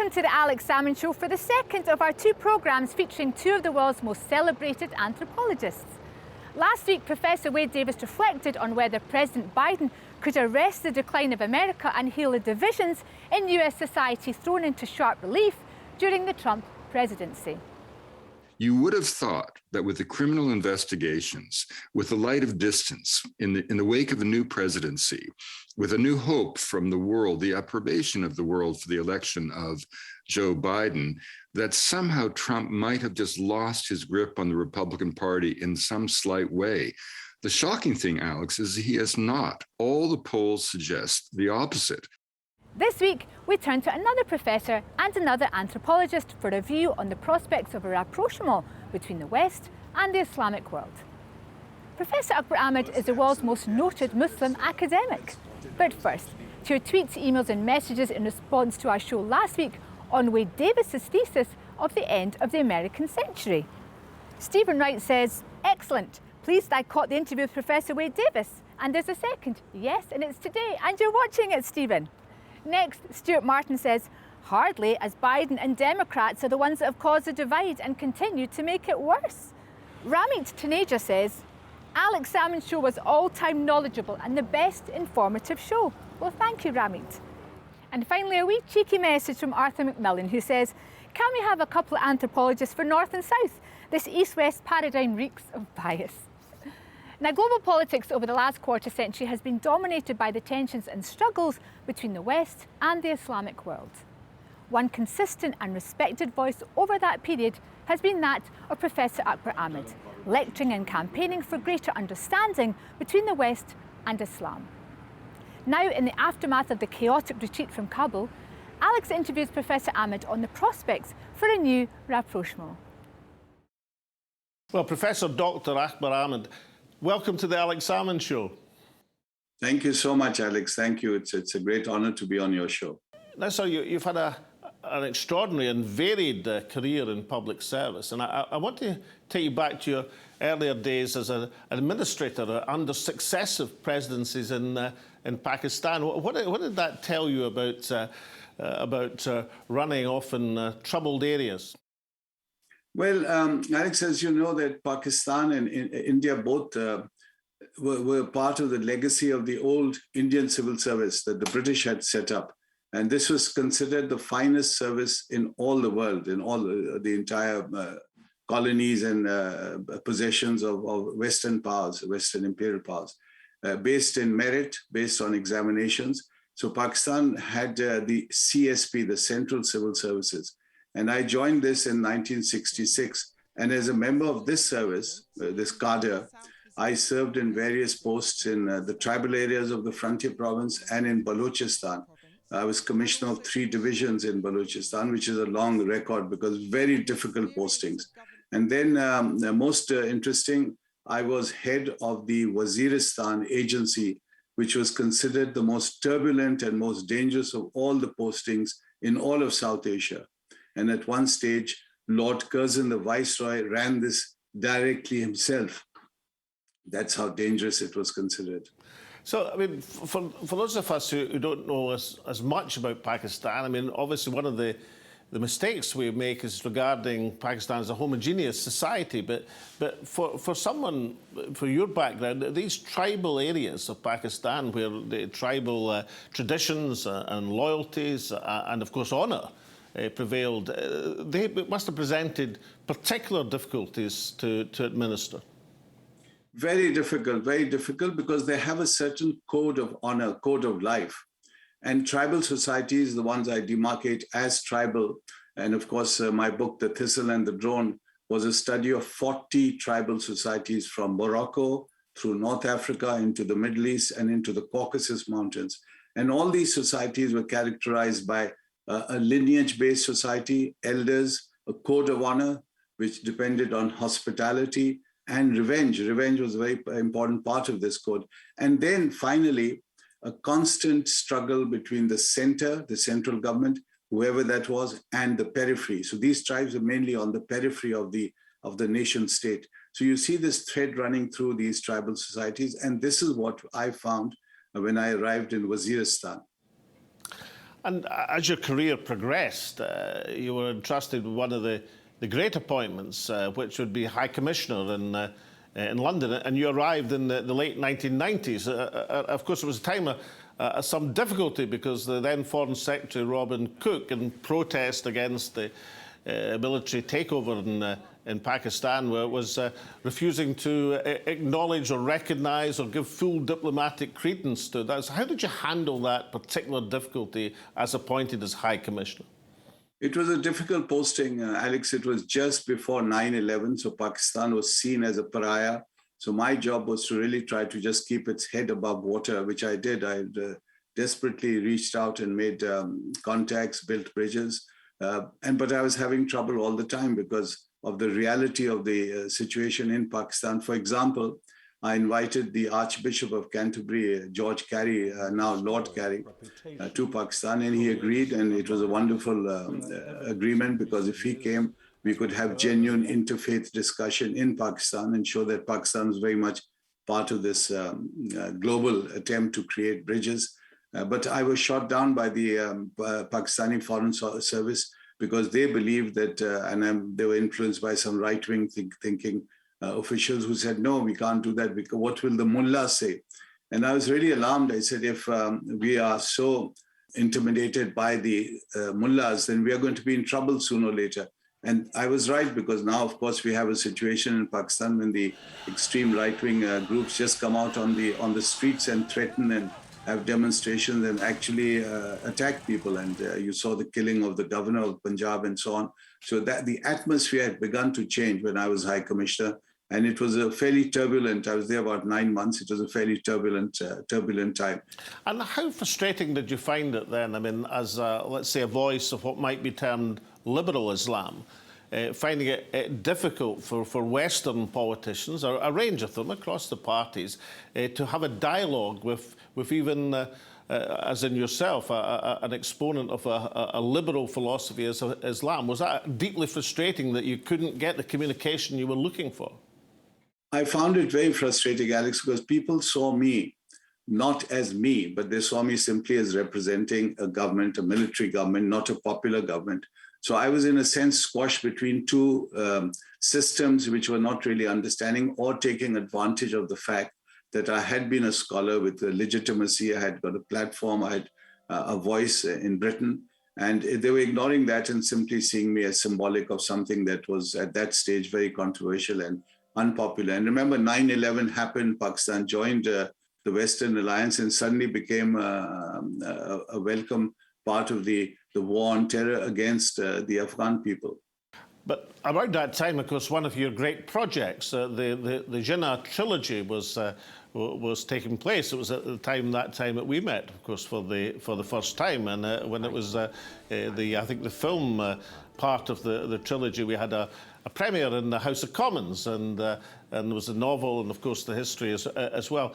Welcome to the Alex Salmond Show for the second of our two programmes featuring two of the world's most celebrated anthropologists. Last week, Professor Wade Davis reflected on whether President Biden could arrest the decline of America and heal the divisions in US society thrown into sharp relief during the Trump presidency. You would have thought that with the criminal investigations, with the light of distance, in the wake of a new presidency, with a new hope from the world, the approbation of the world for the election of Joe Biden, that somehow Trump might have just lost his grip on the Republican Party in some slight way. The shocking thing, Alex, is he has not. All the polls suggest the opposite. This week, we turn to another professor and another anthropologist for a view on the prospects of a rapprochement between the West and the Islamic world. Professor Akbar Ahmed is the world's most noted Muslim academic. But first, to your tweets, emails and messages in response to our show last week on Wade Davis's thesis of the end of the American century. Stephen Wright says, "Excellent. Pleased I caught the interview with Professor Wade Davis. And there's a second. Yes, and it's today. And you're watching it, Stephen." Next, Stuart Martin says, "Hardly, as Biden and Democrats are the ones that have caused the divide and continue to make it worse." Ramit Taneja says, "Alex Salmond's show was all-time knowledgeable and the best informative show." Well, thank you, Ramit. And finally, a wee cheeky message from Arthur McMillan, who says, "Can we have a couple of anthropologists for North and South? This East-West paradigm reeks of bias." Now, global politics over the last quarter century has been dominated by the tensions and struggles between the West and the Islamic world. One consistent and respected voice over that period has been that of Professor Akbar Ahmed, lecturing and campaigning for greater understanding between the West and Islam. Now, in the aftermath of the chaotic retreat from Kabul, Alex interviews Professor Ahmed on the prospects for a new rapprochement. Well, Professor Dr. Akbar Ahmed, welcome to the Alex Salmond Show. Thank you so much, Alex. Thank you. It's a great honor to be on your show. Now, sir, you've had an extraordinary and varied career in public service, and I want to take you back to your earlier days as an administrator under successive presidencies in Pakistan. What did that tell you about running often troubled areas? Well, Alex, as you know, that Pakistan and India both were part of the legacy of the old Indian civil service that the British had set up. And this was considered the finest service in all the world, in all the entire colonies and possessions of Western powers, Western imperial powers, based in merit, based on examinations. So Pakistan had the CSP, the Central Civil Services. And I joined this in 1966. And as a member of this service, this cadre, I served in various posts in the tribal areas of the frontier province and in Balochistan. I was commissioner of 3 divisions in Balochistan, which is a long record because very difficult postings. And then most interesting, I was head of the Waziristan agency, which was considered the most turbulent and most dangerous of all the postings in all of South Asia. And at one stage, Lord Curzon, the viceroy, ran this directly himself. That's how dangerous it was considered. So, I mean, for those of us who don't know as much about Pakistan, I mean, obviously one of the mistakes we make is regarding Pakistan as a homogeneous society. But for someone, for your background, these tribal areas of Pakistan where the tribal traditions and loyalties and, of course, honour prevailed, they must have presented particular difficulties to administer. Very difficult because they have a certain code of honor, code of life. And tribal societies, the ones I demarcate as tribal, and of course, my book, The Thistle and the Drone, was a study of 40 tribal societies from Morocco through North Africa into the Middle East and into the Caucasus Mountains. And all these societies were characterized by a lineage-based society, elders, a code of honor, which depended on hospitality, and revenge. Revenge was a very important part of this code. And then finally, a constant struggle between the center, the central government, whoever that was, and the periphery. So these tribes are mainly on the periphery of the nation state. So you see this thread running through these tribal societies. And this is what I found when I arrived in Waziristan. And as your career progressed, you were entrusted with one of the great appointments, which would be High Commissioner in London, and you arrived in the late 1990s. Of course, it was a time of some difficulty because the then Foreign Secretary Robin Cook, in protest against the military takeover in Pakistan, was refusing to acknowledge or recognise or give full diplomatic credence to that. So how did you handle that particular difficulty as appointed as High Commissioner? It was a difficult posting, Alex. It was just before 9/11, so Pakistan was seen as a pariah. So my job was to really try to just keep its head above water, which I did. I desperately reached out and made contacts, built bridges. But I was having trouble all the time because of the reality of the situation in Pakistan. For example, I invited the Archbishop of Canterbury, George Carey, now Lord Carey, to Pakistan, and he agreed, and it was a wonderful agreement because if he came, we could have genuine interfaith discussion in Pakistan and show that Pakistan was very much part of this global attempt to create bridges. But I was shot down by the Pakistani Foreign Service because they believed that, and they were influenced by some right-wing thinking officials who said, no, we can't do that because what will the mullah say? And I was really alarmed. I said, if we are so intimidated by the mullahs, then we are going to be in trouble sooner or later. And I was right, because now, of course, we have a situation in Pakistan when the extreme right-wing groups just come out on the streets and threaten and have demonstrations and actually attack people. And you saw the killing of the governor of Punjab and so on. So that the atmosphere had begun to change when I was High Commissioner. And it was a fairly turbulent, I was there about 9 months, it was a fairly turbulent time. And how frustrating did you find it then? I mean, as, let's say, a voice of what might be termed liberal Islam, finding it difficult for Western politicians, a range of them across the parties, to have a dialogue with even, as in yourself, an exponent of a liberal philosophy as Islam. Was that deeply frustrating that you couldn't get the communication you were looking for? I found it very frustrating, Alex, because people saw me not as me, but they saw me simply as representing a government, a military government, not a popular government. So I was, in a sense, squashed between two systems which were not really understanding or taking advantage of the fact that I had been a scholar with a legitimacy. I had got a platform, I had a voice in Britain, and they were ignoring that and simply seeing me as symbolic of something that was at that stage very controversial and unpopular. And remember, 9/11 happened, Pakistan joined the Western Alliance and suddenly became a welcome part of the war on terror against the Afghan people. But around that time, of course, one of your great projects, the Jinnah trilogy, was taking place. It was at that time that we met, of course, for the first time, and when it was I think the film part of the trilogy, we had a premiere in the House of Commons, and there was a novel, and of course the history as well.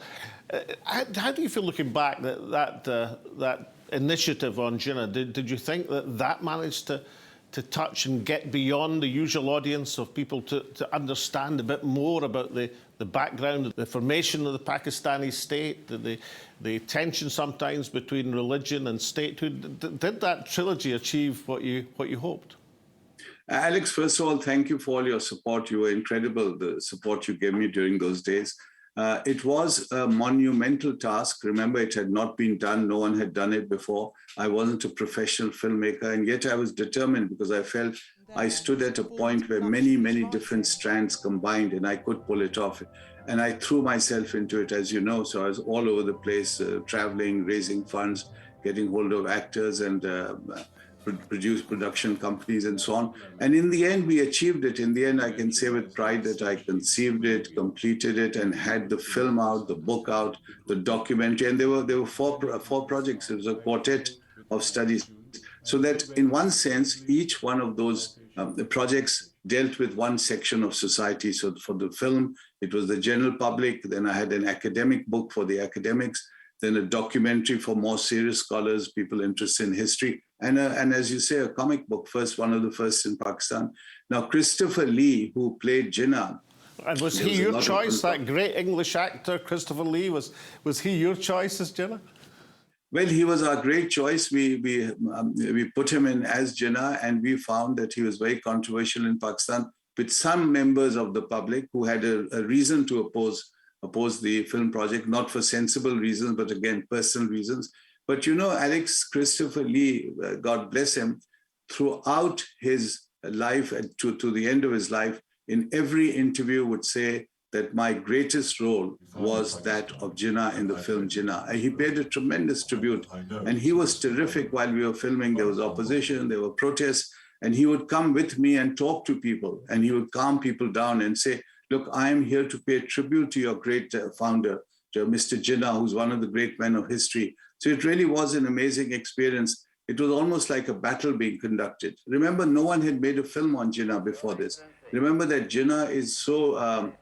How do you feel looking back that initiative on Jinnah? Did you think that managed to touch and get beyond the usual audience of people to understand a bit more about the background, the formation of the Pakistani state, the tension sometimes between religion and statehood? Did that trilogy achieve what you hoped? Alex, first of all, thank you for all your support. You were incredible, the support you gave me during those days. It was a monumental task. Remember, it had not been done. No one had done it before. I wasn't a professional filmmaker, and yet I was determined because I felt I stood at a point where many, many different strands combined and I could pull it off. And I threw myself into it, as you know. So I was all over the place, traveling, raising funds, getting hold of actors and production companies and so on. And in the end, we achieved it. In the end, I can say with pride that I conceived it, completed it, and had the film out, the book out, the documentary. And there were four projects. It was a quartet of studies. So that in one sense, each one of those the projects dealt with one section of society. So for the film, it was the general public. Then I had an academic book for the academics, then a documentary for more serious scholars, people interested in history, and as you say, a comic book, one of the first in Pakistan. Now, Christopher Lee, who played Jinnah. And was he your choice, that great English actor, Christopher Lee? Was he your choice as Jinnah? Well, he was our great choice. We put him in as Jinnah, and we found that he was very controversial in Pakistan with some members of the public who had a reason to oppose the film project, not for sensible reasons, but again, personal reasons. But you know, Alex, Christopher Lee, God bless him, throughout his life, to the end of his life, in every interview would say that my greatest role was that of Jinnah in the film Jinnah. He paid a tremendous tribute, and he was terrific while we were filming. There was opposition, there were protests, and he would come with me and talk to people, and he would calm people down and say, look, I am here to pay tribute to your great founder, to Mr. Jinnah, who's one of the great men of history. So it really was an amazing experience. It was almost like a battle being conducted. Remember, no one had made a film on Jinnah before this. Remember that Jinnah is so,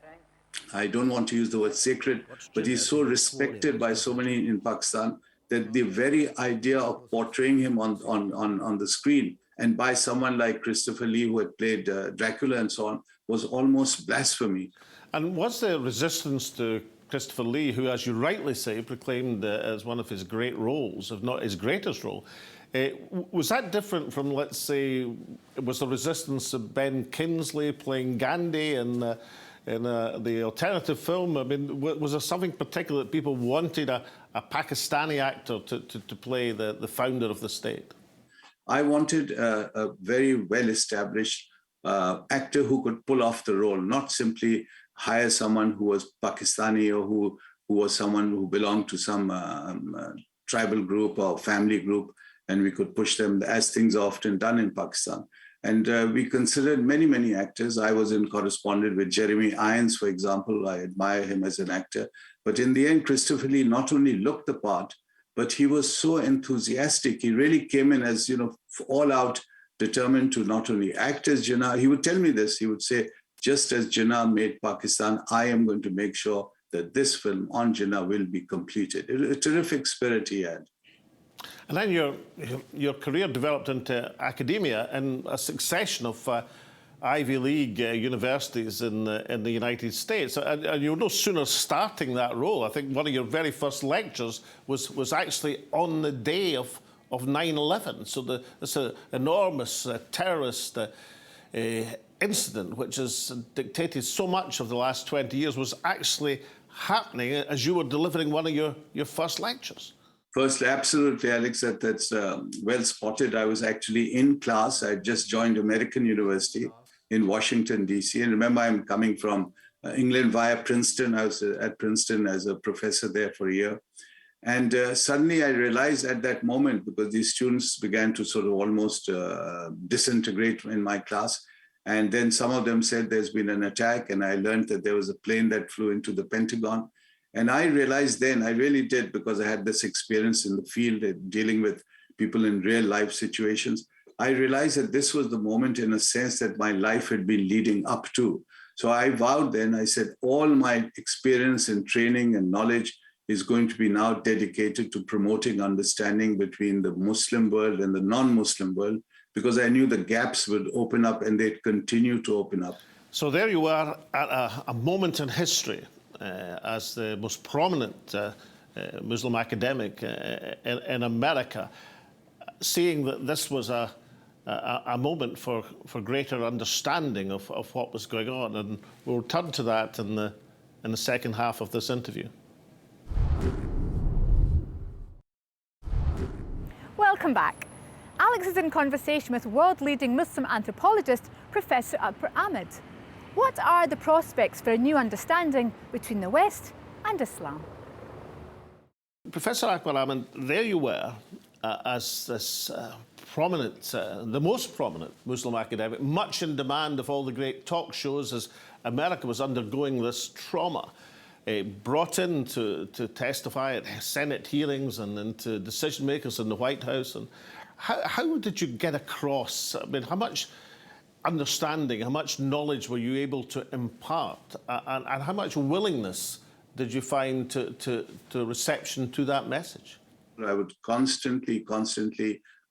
I don't want to use the word sacred, but he's so respected by so many in Pakistan that the very idea of portraying him on the screen and by someone like Christopher Lee, who had played Dracula and so on, was almost blasphemy. And was there resistance to Christopher Lee, who, as you rightly say, proclaimed as one of his great roles, if not his greatest role? Was that different from, let's say, was the resistance of Ben Kingsley playing Gandhi in the alternative film? I mean, was there something particular that people wanted a Pakistani actor to play the founder of the state? I wanted a very well-established actor who could pull off the role, not simply hire someone who was Pakistani or who was someone who belonged to some tribal group or family group, and we could push them, as things are often done in Pakistan. And we considered many, many actors. I was in correspondence with Jeremy Irons, for example. I admire him as an actor. But in the end, Christopher Lee not only looked the part, but he was so enthusiastic. He really came in as, you know, all out, determined to not only act as Jinnah. He would tell me this. He would say, just as Jinnah made Pakistan, I am going to make sure that this film on Jinnah will be completed. A terrific spirit he had. And then your career developed into academia in a succession of Ivy League universities in the United States. And you were no sooner starting that role. I think one of your very first lectures was actually on the day of 9/11. So this enormous terrorist incident, which has dictated so much of the last 20 years, was actually happening as you were delivering one of your first lectures. First, absolutely, Alex, that's well spotted. I was actually in class. I just joined American University in Washington, D.C. And remember, I'm coming from England via Princeton. I was at Princeton as a professor there for a year. And suddenly I realized at that moment, because these students began to sort of almost disintegrate in my class. And then some of them said there's been an attack. And I learned that there was a plane that flew into the Pentagon. And I realized then, I really did, because I had this experience in the field dealing with people in real life situations. I realized that this was the moment, in a sense, that my life had been leading up to. So I vowed then, I said, all my experience and training and knowledge is going to be now dedicated to promoting understanding between the Muslim world and the non-Muslim world, because I knew the gaps would open up and they'd continue to open up. So there you are at a moment in history as the most prominent Muslim academic in America, seeing that this was a moment for greater understanding of what was going on. And we'll return to that in the second half of this interview. Welcome back. Alex is in conversation with world-leading Muslim anthropologist Professor Akbar Ahmed. What are the prospects for a new understanding between the West and Islam? Professor Akbar Ahmed, there you were as this prominent, the most prominent Muslim academic, much in demand of all the great talk shows as America was undergoing this trauma. Brought in to testify at Senate hearings and into decision makers in the White House. And how did you get across? I mean, how much understanding, how much knowledge were you able to impart, and how much willingness did you find to reception to that message? I would constantly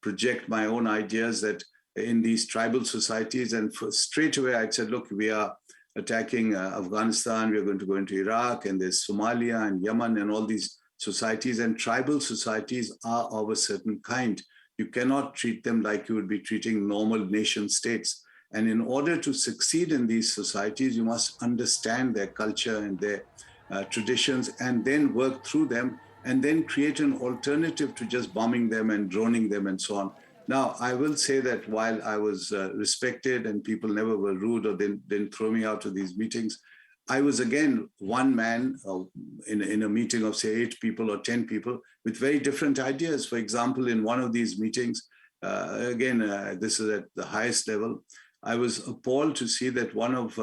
project my own ideas that in these tribal societies, and straight away I said, look, we are attacking Afghanistan, we are going to go into Iraq, and there's Somalia and Yemen and all these societies, and tribal societies are of a certain kind. You cannot treat them like you would be treating normal nation states. And in order to succeed in these societies, you must understand their culture and their traditions, and then work through them, and then create an alternative to just bombing them and droning them and so on. Now, I will say that while I was respected and people never were rude or didn't throw me out of these meetings, I was again one man in a meeting of, say, 8 people or 10 people with very different ideas. For example, in one of these meetings, this is at the highest level, I was appalled to see that one of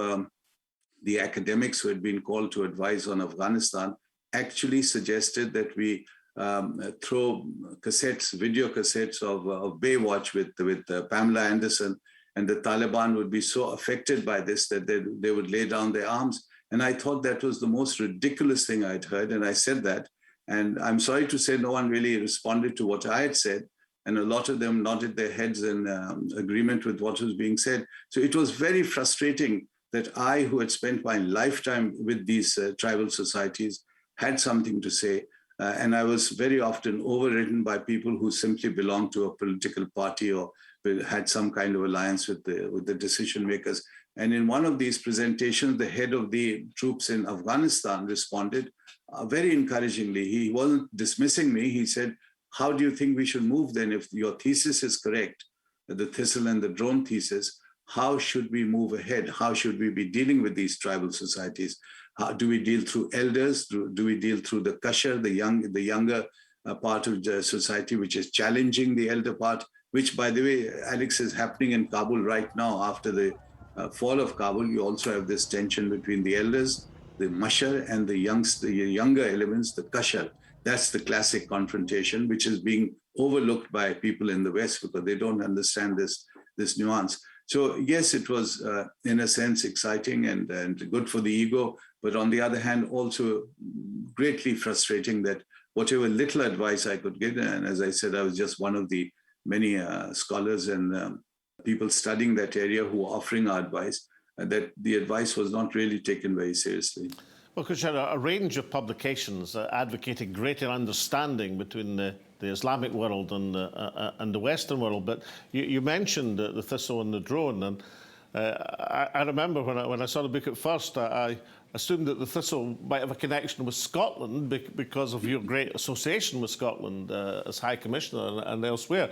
the academics who had been called to advise on Afghanistan actually suggested that we throw cassettes, video cassettes of Baywatch with Pamela Anderson, and the Taliban would be so affected by this that they would lay down their arms. And I thought that was the most ridiculous thing I'd heard. And I said that. And I'm sorry to say no one really responded to what I had said. And a lot of them nodded their heads in agreement with what was being said. So it was very frustrating that I, who had spent my lifetime with these tribal societies, had something to say. And I was very often overridden by people who simply belonged to a political party or had some kind of alliance with the decision makers. And in one of these presentations, the head of the troops in Afghanistan responded very encouragingly. He wasn't dismissing me. He said, "How do you think we should move then? If your thesis is correct, the thistle and the drone thesis, how should we move ahead? How should we be dealing with these tribal societies? How do we deal through elders? Do we deal through the kashar, the younger part of the society, which is challenging the elder part, which, by the way, Alex, is happening in Kabul right now. After the fall of Kabul, you also have this tension between the elders, the mashar, and the younger elements, the kashar. That's the classic confrontation, which is being overlooked by people in the West because they don't understand this nuance. So yes, it was in a sense exciting and good for the ego, but on the other hand, also greatly frustrating that whatever little advice I could give, and as I said, I was just one of the many scholars and people studying that area who were offering our advice, that the advice was not really taken very seriously. Well, because you had a range of publications advocating greater understanding between the Islamic world and the Western world, but you mentioned the thistle and the drone, and I remember when I saw the book at first, I assumed that the thistle might have a connection with Scotland because of your great association with Scotland as High Commissioner and elsewhere.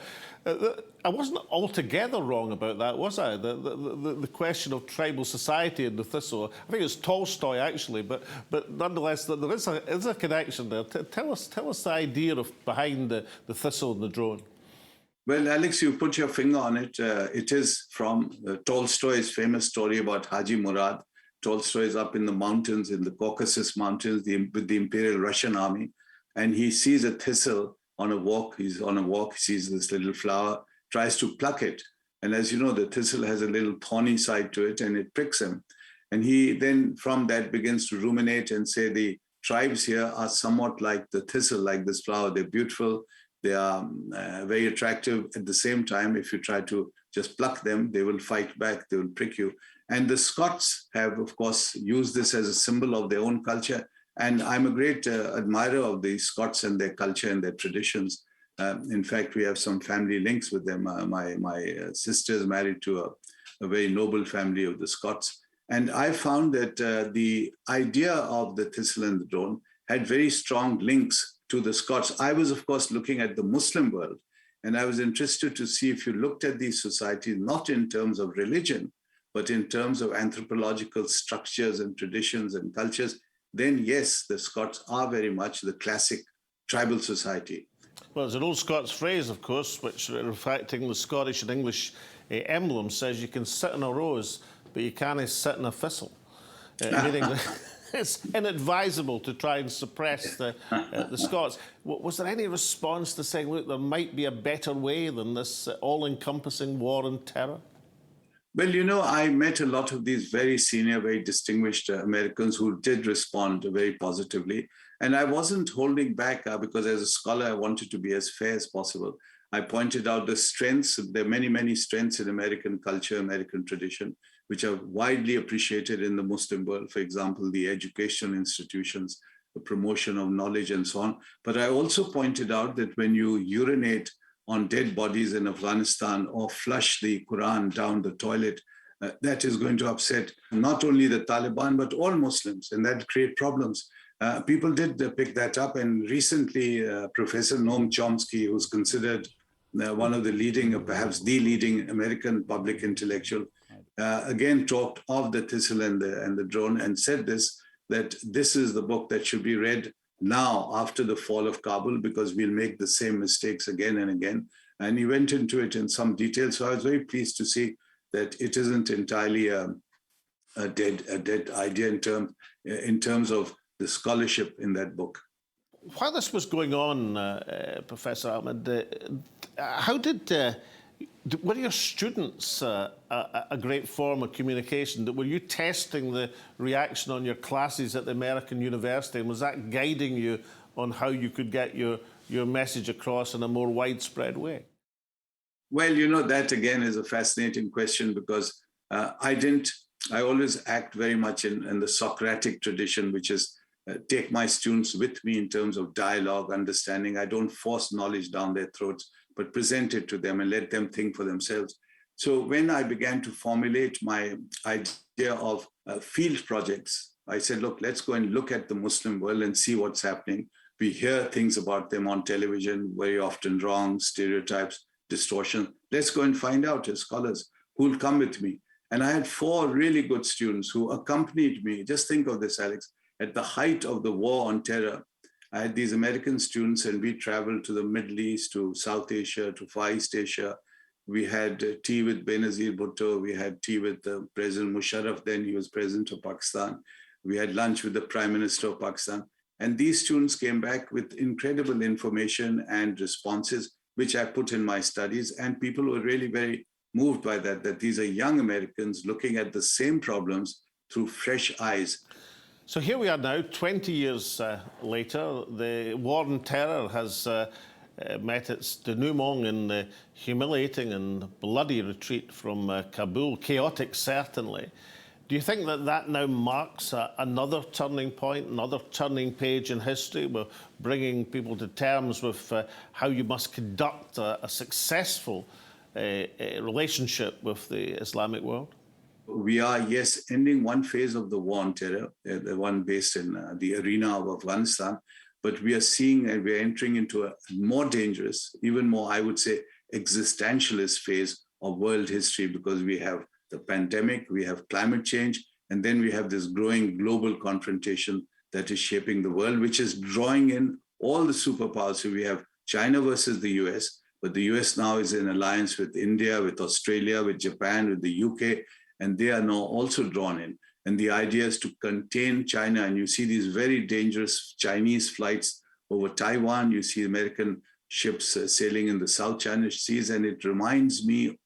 I wasn't altogether wrong about that, was I? The question of tribal society and the thistle. I think it's Tolstoy, actually, but nonetheless, there is a connection there. Tell us the idea behind the thistle and the drone. Well, Alex, you put your finger on it. It is from Tolstoy's famous story about Haji Murad. Tolstoy is up in the mountains, in the Caucasus Mountains, with the Imperial Russian army, and he sees a thistle on a walk. He's on a walk, he sees this little flower, tries to pluck it. And as you know, the thistle has a little thorny side to it, and it pricks him. And he then, from that, begins to ruminate and say the tribes here are somewhat like the thistle, like this flower. They're beautiful. They are very attractive. At the same time, if you try to just pluck them, they will fight back, they will prick you. And the Scots have, of course, used this as a symbol of their own culture. And I'm a great admirer of the Scots and their culture and their traditions. In fact, we have some family links with them. My sister is married to a very noble family of the Scots. And I found that the idea of the thistle and the drone had very strong links to the Scots. I was, of course, looking at the Muslim world. And I was interested to see if you looked at these societies, not in terms of religion, but in terms of anthropological structures and traditions and cultures, then yes, the Scots are very much the classic tribal society. Well, there's an old Scots phrase, of course, which reflecting the Scottish and English emblem says you can sit in a rose, but you can't sit in a thistle. Meaning that it's inadvisable to try and suppress the Scots. Was there any response to saying, look, there might be a better way than this all-encompassing war and terror? Well, you know, I met a lot of these very senior, very distinguished Americans who did respond very positively. And I wasn't holding back because as a scholar, I wanted to be as fair as possible. I pointed out the strengths. There are many, many strengths in American culture, American tradition, which are widely appreciated in the Muslim world. For example, the educational institutions, the promotion of knowledge and so on. But I also pointed out that when you urinate on dead bodies in Afghanistan or flush the Quran down the toilet, that is going to upset not only the Taliban, but all Muslims, and that create problems. People did pick that up, and recently Professor Noam Chomsky, who's considered one of the leading, or perhaps the leading American public intellectual, again talked of the thistle and the drone and said that this is the book that should be read now after the fall of Kabul, because we'll make the same mistakes again and again. And he went into it in some detail. So I was very pleased to see that it isn't entirely a dead idea in terms of the scholarship in that book. While this was going on, Professor Ahmed, were your students a great form of communication? Were you testing the reaction on your classes at the American university, and was that guiding you on how you could get your message across in a more widespread way? Well, that again is a fascinating question, because I always act very much in the Socratic tradition, which is take my students with me in terms of dialogue, understanding. I don't force knowledge down their throats, but present it to them and let them think for themselves. So when I began to formulate my idea of field projects, I said, look, let's go and look at the Muslim world and see what's happening. We hear things about them on television, very often wrong, stereotypes, distortion. Let's go and find out as scholars who will come with me. And I had 4 really good students who accompanied me. Just think of this, Alex. At the height of the war on terror, I had these American students, and we traveled to the Middle East, to South Asia, to Far East Asia. We had tea with Benazir Bhutto. We had tea with President Musharraf, then he was president of Pakistan. We had lunch with the Prime Minister of Pakistan. And these students came back with incredible information and responses, which I put in my studies. And people were really very moved by that these are young Americans looking at the same problems through fresh eyes. So here we are now, 20 years later. The war on terror has met its denouement in the humiliating and bloody retreat from Kabul, chaotic certainly. Do you think that now marks another turning point, another turning page in history? We're bringing people to terms with how you must conduct a successful relationship with the Islamic world? We are, yes, ending one phase of the war on terror, the one based in the arena of Afghanistan, but we are seeing and we're entering into a more dangerous, even more, I would say, existentialist phase of world history, because we have the pandemic, we have climate change, and then we have this growing global confrontation that is shaping the world, which is drawing in all the superpowers. So we have China versus the US, but the US now is in alliance with India, with Australia, with Japan, with the UK, and they are now also drawn in. And the idea is to contain China. And you see these very dangerous Chinese flights over Taiwan. You see American ships sailing in the South China Seas. And it reminds me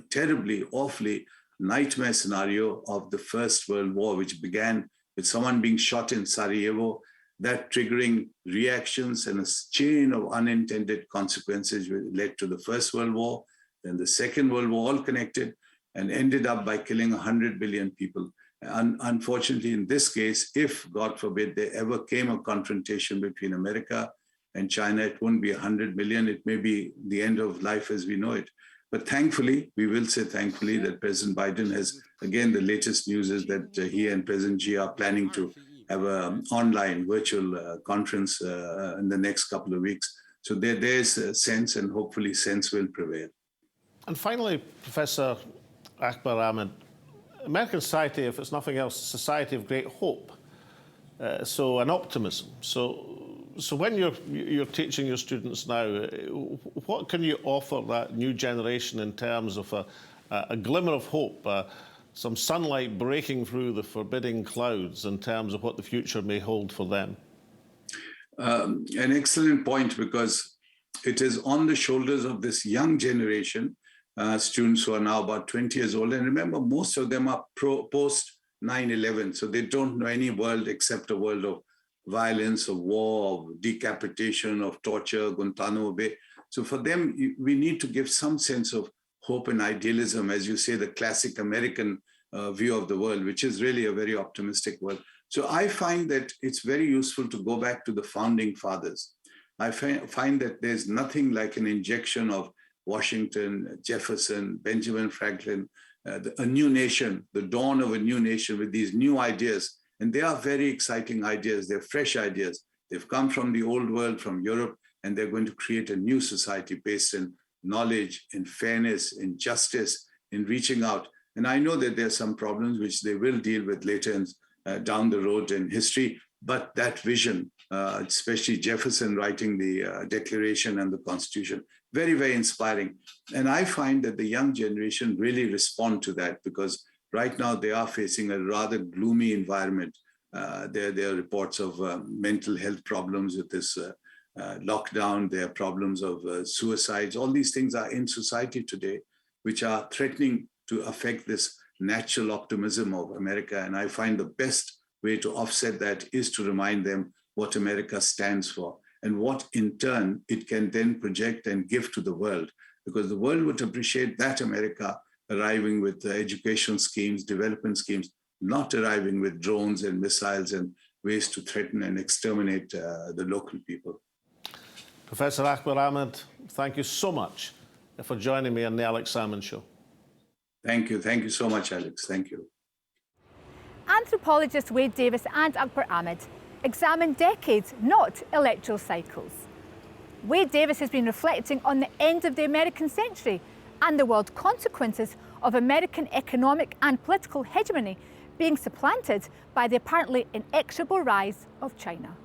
terribly, awfully, nightmare scenario of the First World War, which began with someone being shot in Sarajevo, that triggering reactions and a chain of unintended consequences led to the First World War, then the Second World War, all connected, and ended up by killing 100 billion people. And unfortunately, in this case, if, God forbid, there ever came a confrontation between America and China, it won't be 100 million, it may be the end of life as we know it. But thankfully, we will say thankfully, that President Biden has, again, the latest news is that he and President Xi are planning to have an online virtual conference in the next couple of weeks. So there's a sense, and hopefully sense will prevail. And finally, Professor Akbar Ahmed, American society, if it's nothing else, a society of great hope, so an optimism. So when you're teaching your students now, what can you offer that new generation in terms of a glimmer of hope, some sunlight breaking through the forbidding clouds in terms of what the future may hold for them? An excellent point, because it is on the shoulders of this young generation, students who are now about 20 years old. And remember, most of them are post 9/11, so they don't know any world except a world of violence, of war, of decapitation, of torture, Guantanamo Bay. So for them, we need to give some sense of hope and idealism, as you say, the classic American view of the world, which is really a very optimistic world. So I find that it's very useful to go back to the founding fathers. I find that there's nothing like an injection of Washington, Jefferson, Benjamin Franklin, a new nation, the dawn of a new nation with these new ideas. And they are very exciting ideas. They're fresh ideas. They've come from the old world, from Europe, and they're going to create a new society based in knowledge, in fairness, in justice, in reaching out. And I know that there are some problems which they will deal with later down the road in history, but that vision, especially Jefferson writing the Declaration and the Constitution, very, very inspiring. And I find that the young generation really respond to that because right now they are facing a rather gloomy environment. There are reports of mental health problems with this lockdown. There are problems of suicides. All these things are in society today, which are threatening to affect this natural optimism of America. And I find the best way to offset that is to remind them what America stands for and what in turn it can then project and give to the world, because the world would appreciate that America arriving with educational schemes, development schemes, not arriving with drones and missiles and ways to threaten and exterminate the local people. Professor Akbar Ahmed, thank you so much for joining me on the Alex Salmond Show. Thank you. Thank you so much, Alex. Thank you. Anthropologists Wade Davis and Akbar Ahmed examine decades, not electoral cycles. Wade Davis has been reflecting on the end of the American century and the world consequences of American economic and political hegemony being supplanted by the apparently inexorable rise of China.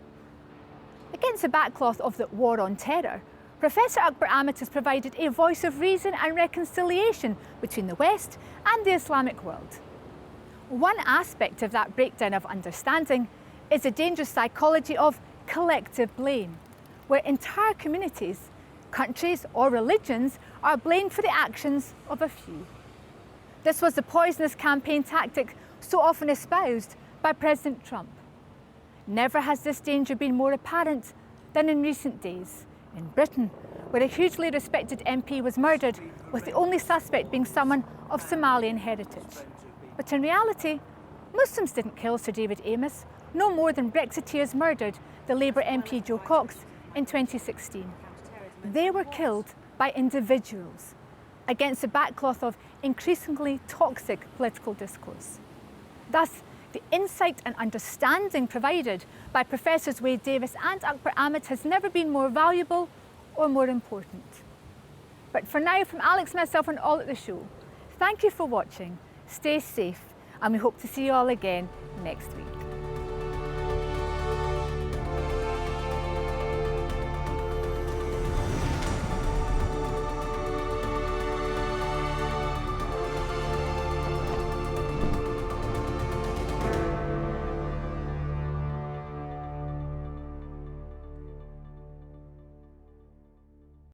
Against the backcloth of the war on terror, Professor Akbar Ahmed has provided a voice of reason and reconciliation between the West and the Islamic world. One aspect of that breakdown of understanding is the dangerous psychology of collective blame, where entire communities, countries or religions are blamed for the actions of a few. This was the poisonous campaign tactic so often espoused by President Trump. Never has this danger been more apparent than in recent days in Britain, where a hugely respected MP was murdered, with the only suspect being someone of Somalian heritage. But in reality, Muslims didn't kill Sir David Amess, no more than Brexiteers murdered the Labour MP Joe Cox in 2016. They were killed by individuals against the backcloth of increasingly toxic political discourse. Thus, the insight and understanding provided by Professors Wade Davis and Akbar Ahmed has never been more valuable or more important. But for now, from Alex, myself and all at the show, thank you for watching, stay safe, and we hope to see you all again next week.